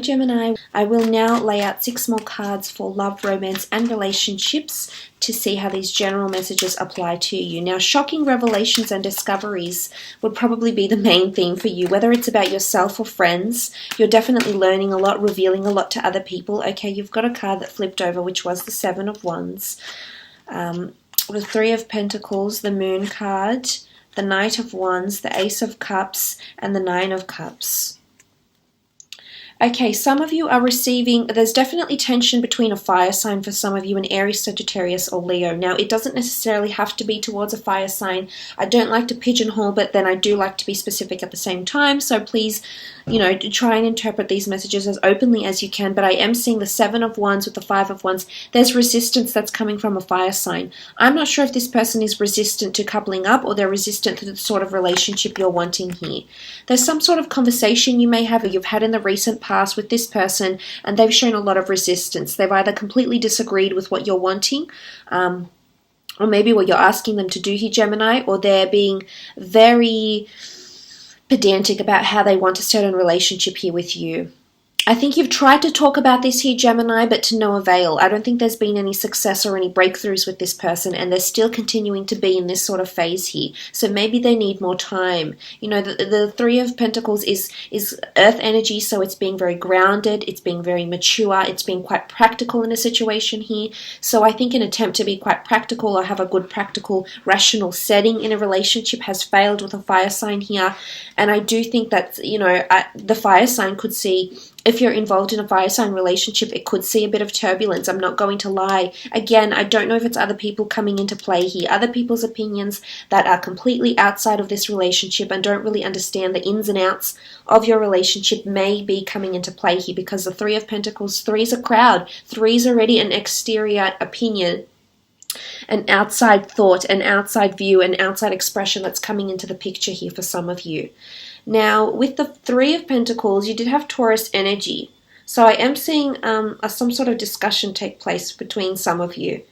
Gemini, I will now lay out 6 more cards for love, romance, and relationships to see how these general messages apply to you. Now, shocking revelations and discoveries would probably be the main theme for you, whether it's about yourself or friends. You're definitely learning a lot, revealing a lot to other people. Okay, you've got a card that flipped over, which was the 7 of Wands, the 3 of Pentacles, the Moon card, the Knight of Wands, the Ace of Cups, and the 9 of Cups. Okay, some of you are receiving, there's definitely tension between a fire sign for some of you, an Aries, Sagittarius, or Leo. Now, it doesn't necessarily have to be towards a fire sign. I don't like to pigeonhole, but then I do like to be specific at the same time. So please, try and interpret these messages as openly as you can. But I am seeing the 7 of Wands with the 5 of Wands. There's resistance that's coming from a fire sign. I'm not sure if this person is resistant to coupling up or they're resistant to the sort of relationship you're wanting here. There's some sort of conversation you may have or you've had in the recent past with this person, and they've shown a lot of resistance. They've either completely disagreed with what you're wanting, or maybe what you're asking them to do here, Gemini, or they're being very pedantic about how they want a certain relationship here with you. I think you've tried to talk about this here, Gemini, but to no avail. I don't think there's been any success or any breakthroughs with this person, and they're still continuing to be in this sort of phase here. So maybe they need more time. The 3 of Pentacles is earth energy, so it's being very grounded, it's being very mature, it's being quite practical in a situation here. So I think an attempt to be quite practical or have a good practical, rational setting in a relationship has failed with a fire sign here. And I do think that, the fire sign could see, if you're involved in a fire sign relationship, it could see a bit of turbulence. I'm not going to lie. Again, I don't know if it's other people coming into play here, other people's opinions that are completely outside of this relationship and don't really understand the ins and outs of your relationship may be coming into play here, because the 3 of Pentacles, 3 is a crowd. 3 is already an exterior opinion, an outside thought, an outside view, an outside expression that's coming into the picture here for some of you. Now, with the 3 of Pentacles, you did have Taurus energy. So I am seeing some sort of discussion take place between some of you.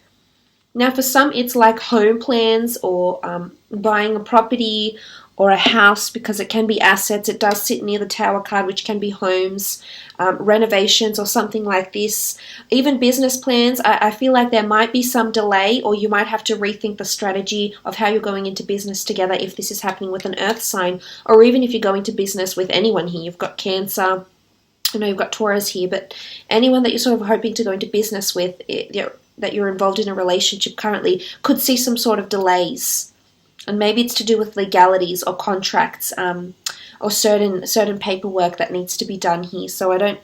Now, for some, it's like home plans or buying a property or a house, because it can be assets. It does sit near the Tower card, which can be homes, renovations or something like this. Even business plans, I feel like there might be some delay, or you might have to rethink the strategy of how you're going into business together if this is happening with an earth sign, or even if you're going to business with anyone here. You've got Cancer, you've got Taurus here, but anyone that you're sort of hoping to go into business with, that you're involved in a relationship currently, could see some sort of delays. And maybe it's to do with legalities or contracts, or certain paperwork that needs to be done here. So I don't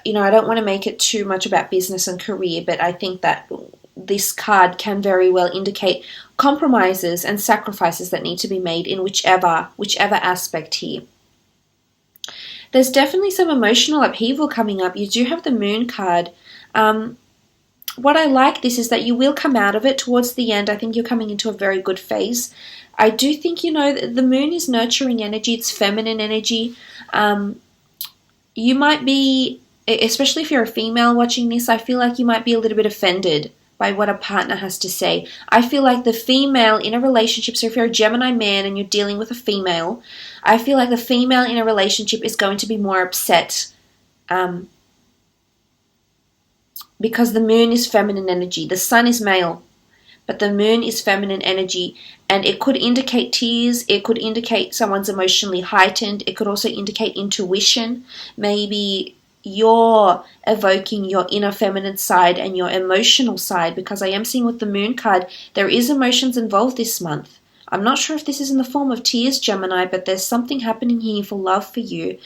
want to make it too much about business and career, but I think that this card can very well indicate compromises and sacrifices that need to be made in whichever aspect here. There's definitely some emotional upheaval coming up. You do have the Moon card. What I like this is that you will come out of it towards the end. I think you're coming into a very good phase. I do think, the Moon is nurturing energy. It's feminine energy. You might be, especially if you're a female watching this, I feel like you might be a little bit offended by what a partner has to say. I feel like the female in a relationship, so if you're a Gemini man and you're dealing with a female, I feel like the female in a relationship is going to be more upset, because the Moon is feminine energy. The Sun is male, but the Moon is feminine energy, and it could indicate tears. It could indicate someone's emotionally heightened. It could also indicate intuition. Maybe you're evoking your inner feminine side and your emotional side, because I am seeing with the Moon card, there is emotions involved this month. I'm not sure if this is in the form of tears, Gemini, but there's something happening here for love for you.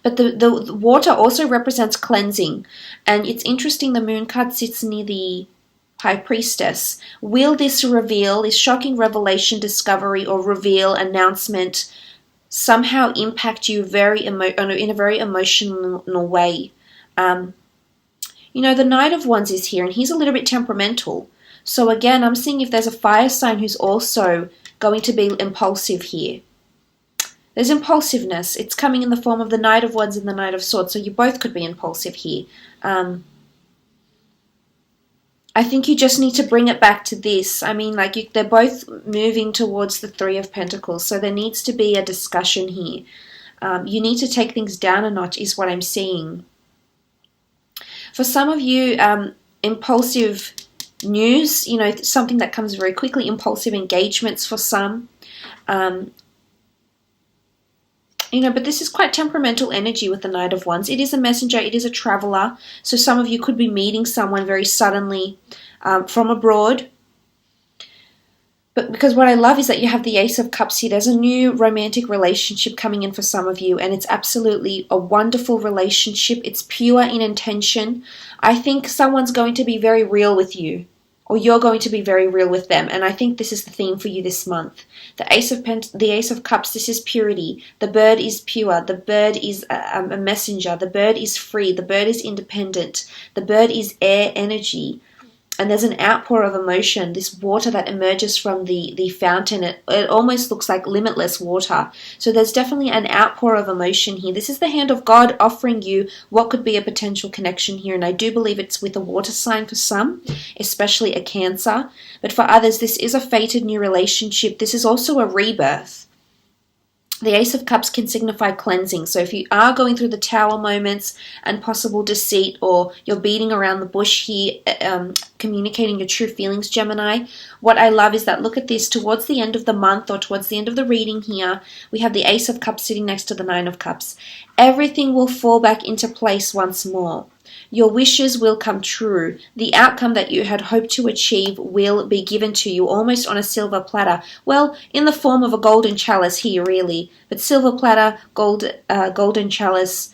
But the water also represents cleansing. And it's interesting, the Moon card sits near the High Priestess. Will this reveal, this shocking revelation, discovery, or reveal, announcement, somehow impact you in a very emotional way? The Knight of Wands is here, and he's a little bit temperamental. So again, I'm seeing if there's a fire sign who's also going to be impulsive here. There's impulsiveness. It's coming in the form of the Knight of Wands and the Knight of Swords, so you both could be impulsive here. I think you just need to bring it back to this. I mean, they're both moving towards the 3 of Pentacles, so there needs to be a discussion here. You need to take things down a notch is what I'm seeing. For some of you, impulsive news, you know, something that comes very quickly, impulsive engagements for some. You know, but this is quite temperamental energy with the Knight of Wands. It is a messenger, it is a traveler. So some of you could be meeting someone very suddenly from abroad. But because what I love is that you have the Ace of Cups here. There's a new romantic relationship coming in for some of you, and it's absolutely a wonderful relationship. It's pure in intention. I think someone's going to be very real with you, or you're going to be very real with them. And I think this is the theme for you this month. The Ace of Cups, this is purity. The bird is pure. The bird is a messenger. The bird is free. The bird is independent. The bird is air energy. And there's an outpour of emotion, this water that emerges from the fountain. It almost looks like limitless water. So there's definitely an outpour of emotion here. This is the hand of God offering you what could be a potential connection here. And I do believe it's with a water sign for some, especially a Cancer. But for others, this is a fated new relationship. This is also a rebirth. The Ace of Cups can signify cleansing. So if you are going through the Tower moments and possible deceit, or you're beating around the bush here, communicating your true feelings, Gemini, what I love is that, look at this, towards the end of the month or towards the end of the reading here, we have the Ace of Cups sitting next to the Nine of Cups. Everything will fall back into place once more. Your wishes will come true. The outcome that you had hoped to achieve will be given to you almost on a silver platter. Well, in the form of a golden chalice here, really. But silver platter, golden chalice,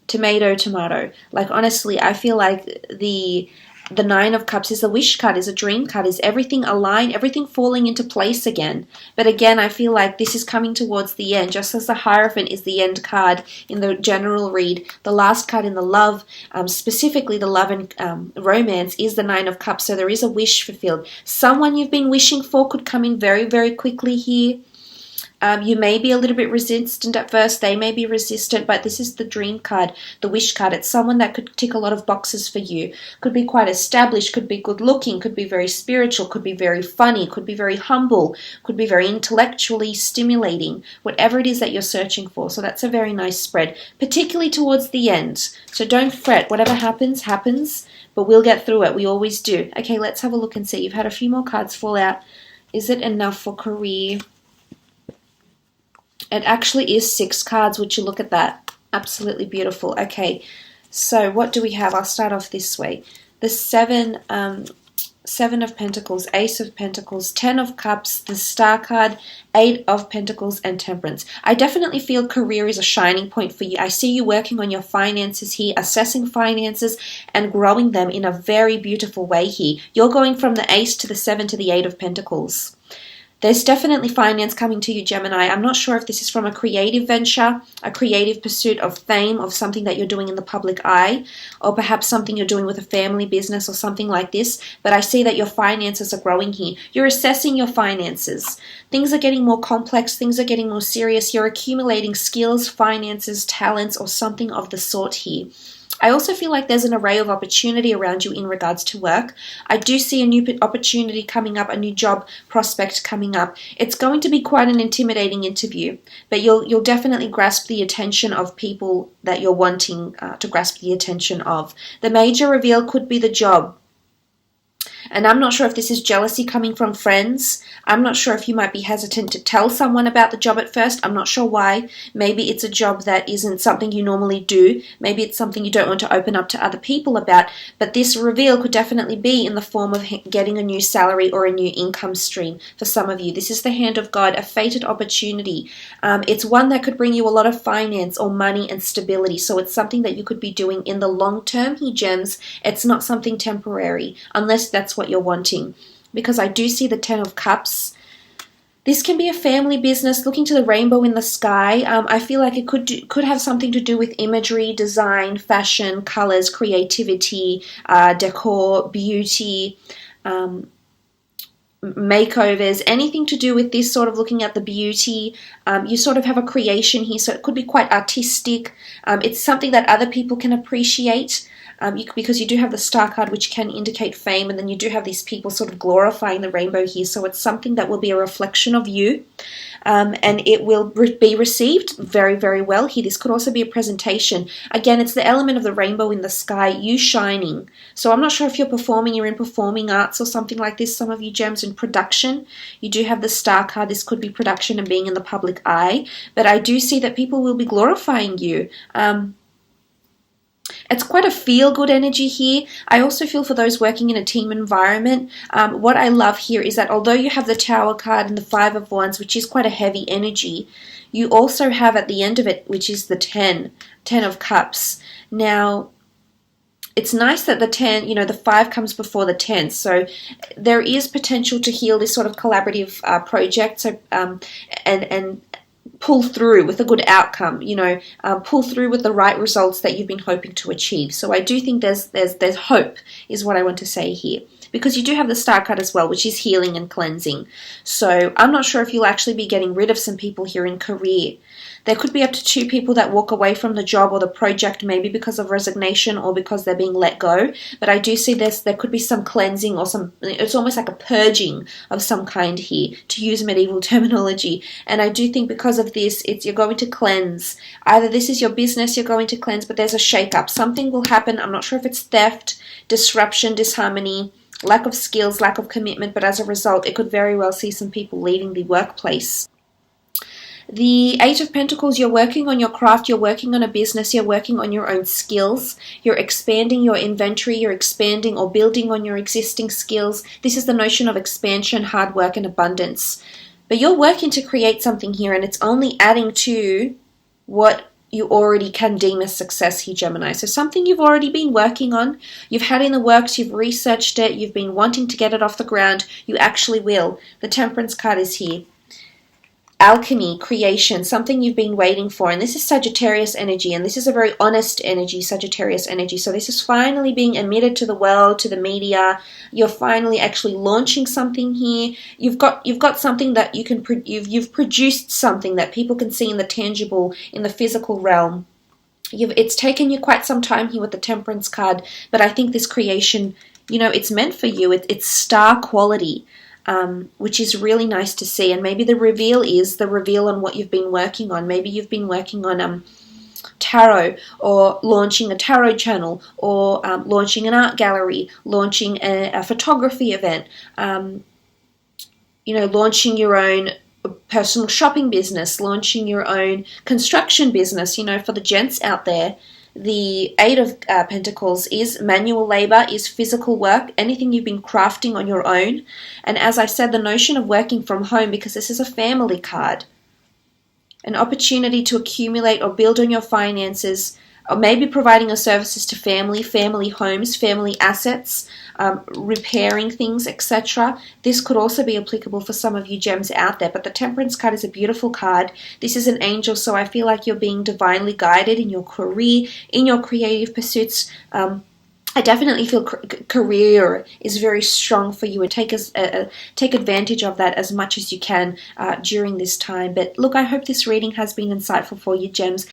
tomato. Like, honestly, I feel like the Nine of Cups is a wish card, is a dream card, is everything aligned, everything falling into place again. But again, I feel like this is coming towards the end, just as the Hierophant is the end card in the general read. The last card in the love, specifically the love and romance, is the Nine of Cups. So there is a wish fulfilled. Someone you've been wishing for could come in very, very quickly here. You may be a little bit resistant at first. They may be resistant, but this is the dream card, the wish card. It's someone that could tick a lot of boxes for you. Could be quite established, could be good looking, could be very spiritual, could be very funny, could be very humble, could be very intellectually stimulating, whatever it is that you're searching for. So that's a very nice spread, particularly towards the end. So don't fret. Whatever happens, happens, but we'll get through it. We always do. Okay, let's have a look and see. You've had a few more cards fall out. Is it enough for career? It actually is 6 cards. Would you look at that? Absolutely beautiful. Okay, so what do we have? I'll start off this way. The Seven of Pentacles, Ace of Pentacles, 10 of Cups, the Star card, 8 of Pentacles, and Temperance. I definitely feel career is a shining point for you. I see you working on your finances here, assessing finances and growing them in a very beautiful way here. You're going from the Ace to the 7 to the 8 of Pentacles. There's definitely finance coming to you, Gemini. I'm not sure if this is from a creative venture, a creative pursuit of fame, of something that you're doing in the public eye, or perhaps something you're doing with a family business or something like this. But I see that your finances are growing here. You're assessing your finances. Things are getting more complex. Things are getting more serious. You're accumulating skills, finances, talents, or something of the sort here. I also feel like there's an array of opportunity around you in regards to work. I do see a new opportunity coming up, a new job prospect coming up. It's going to be quite an intimidating interview, but you'll definitely grasp the attention of people that you're wanting to grasp the attention of. The major reveal could be the job. And I'm not sure if this is jealousy coming from friends. I'm not sure if you might be hesitant to tell someone about the job at first. I'm not sure why. Maybe it's a job that isn't something you normally do. Maybe it's something you don't want to open up to other people about. But this reveal could definitely be in the form of getting a new salary or a new income stream for some of you. This is the hand of God, a fated opportunity. It's one that could bring you a lot of finance or money and stability. So it's something that you could be doing in the long term, he gems. It's not something temporary, unless that's what you're wanting, because I do see the 10 of Cups. This can be a family business, looking to the rainbow in the sky. I feel like it could have something to do with imagery, design, fashion, colors, creativity, decor, beauty, makeovers, anything to do with this sort of looking at the beauty, You sort of have a creation here, so it could be quite artistic. It's something that other people can appreciate. Because you do have the star card, which can indicate fame, and then you do have these people sort of glorifying the rainbow here, so it's something that will be a reflection of you, and it will be received very, very well here. This could also be a presentation. Again, it's the element of the rainbow in the sky, you shining. So I'm not sure if you're you're in performing arts or something like this, some of you gems in production. You do have the star card. This could be production and being in the public eye, but I do see that people will be glorifying you. It's quite a feel-good energy here. I also feel for those working in a team environment, what I love here is that although you have the Tower card and the Five of Wands, which is quite a heavy energy, you also have at the end of it, which is the 10 of Cups. Now, it's nice that the 10, the 5 comes before the 10, so there is potential to heal this sort of collaborative project, so and pull through with a good outcome, pull through with the right results that you've been hoping to achieve. So I do think there's hope, is what I want to say here, because you do have the star card as well, which is healing and cleansing. So I'm not sure if you'll actually be getting rid of some people here in career. There could be up to 2 people that walk away from the job or the project, maybe because of resignation or because they're being let go. But I do see there could be some cleansing or it's almost like a purging of some kind here, to use medieval terminology. And I do think because of this, you're going to cleanse. Either this is your business you're going to cleanse, but there's a shake-up. Something will happen. I'm not sure if it's theft, disruption, disharmony, lack of skills, lack of commitment, but as a result, it could very well see some people leaving the workplace. The 8 of Pentacles, you're working on your craft, you're working on a business, you're working on your own skills, you're expanding your inventory, you're expanding or building on your existing skills. This is the notion of expansion, hard work, and abundance. But you're working to create something here, and it's only adding to what you already can deem as success here, Gemini. So something you've already been working on, you've had in the works, you've researched it, you've been wanting to get it off the ground, you actually will. The Temperance card is here. Alchemy, creation, something you've been waiting for. And this is Sagittarius energy, and this is a very honest energy, Sagittarius energy. So this is finally being emitted to the world, to the media. You're finally actually launching something here. You've got something that you can you've produced something that people can see in the tangible, in the physical realm. It's taken you quite some time here with the Temperance card, but I think this creation, it's meant for you. It's star quality. Which is really nice to see. And maybe the reveal on what you've been working on. Maybe you've been working on tarot, or launching a tarot channel, or launching an art gallery, launching a photography event, launching your own personal shopping business, launching your own construction business, for the gents out there. The 8 of Pentacles is manual labor, is physical work, anything you've been crafting on your own. And as I said, the notion of working from home, because this is a family card. An opportunity to accumulate or build on your finances, or maybe providing your services to family homes, family assets, repairing things, etc. This could also be applicable for some of you gems out there. But the Temperance card is a beautiful card. This is an angel, so I feel like you're being divinely guided in your career, in your creative pursuits. I definitely feel career is very strong for you, and take advantage of that as much as you can during this time. But look, I hope this reading has been insightful for you, gems.